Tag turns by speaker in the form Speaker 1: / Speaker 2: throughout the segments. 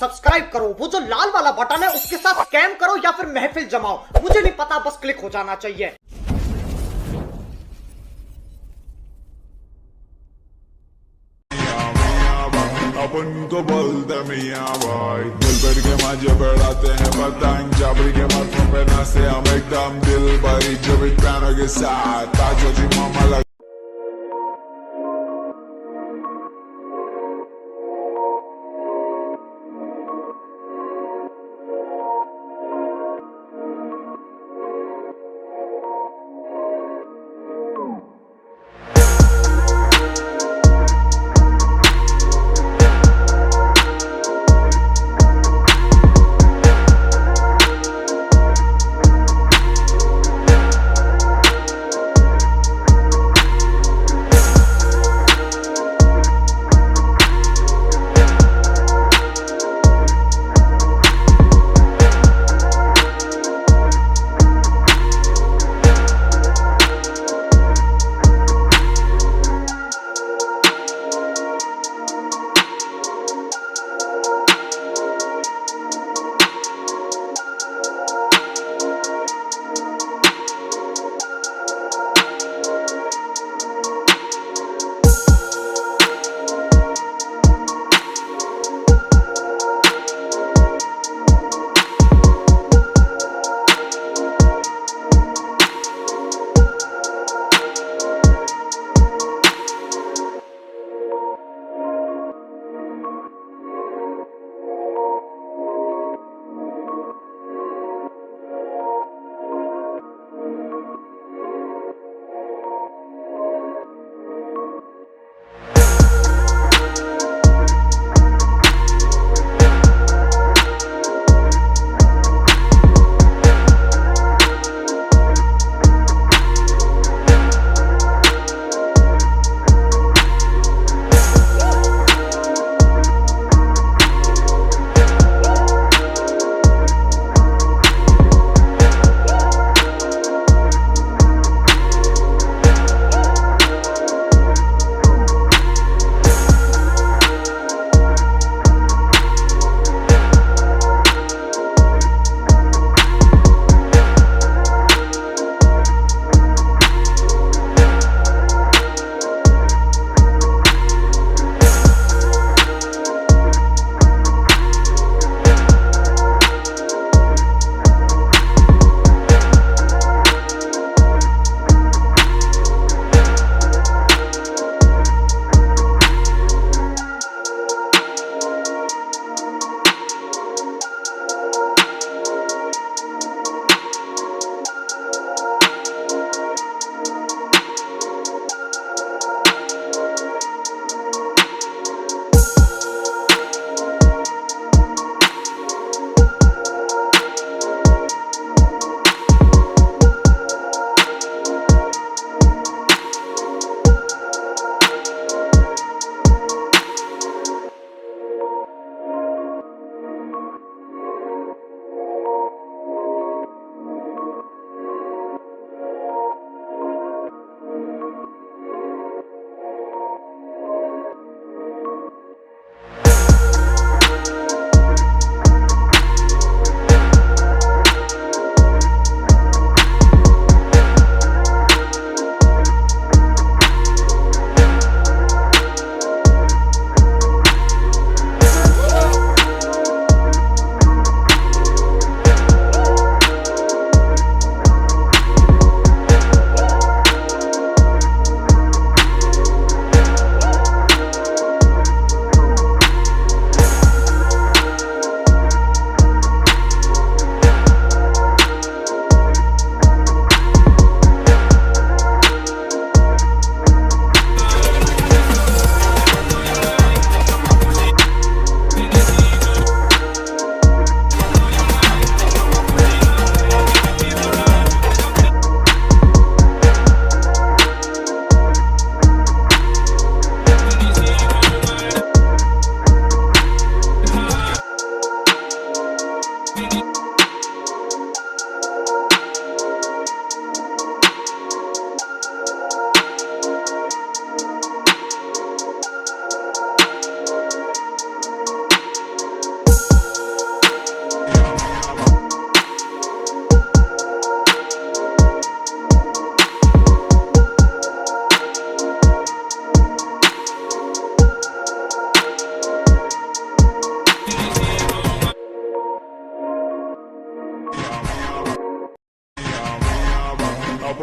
Speaker 1: Subscribe करो, वो जो लाल वाला बटन है उसके साथ स्कैम करो या फिर महफिल जमाओ, मुझे नहीं पता, बस क्लिक हो जाना चाहिए।
Speaker 2: अपन को बोलते मियां भाई, दिल भर के माझे बढ़ाते हैं पतंग, जाबरी के माथों पे नाचे हम एकदम दिल भरी जब पैनों के साथ ताजो जी मामा लग।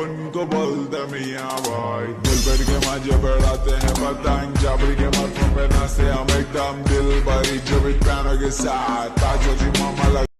Speaker 2: अपन को बोलते मियाँ भाई दिल भर के माझे बढ़ाते हैं पतंग जाबरी के माथों पे नाचे हम एकदम दिल भरी जब पैनों के साथ ताजो जी मामा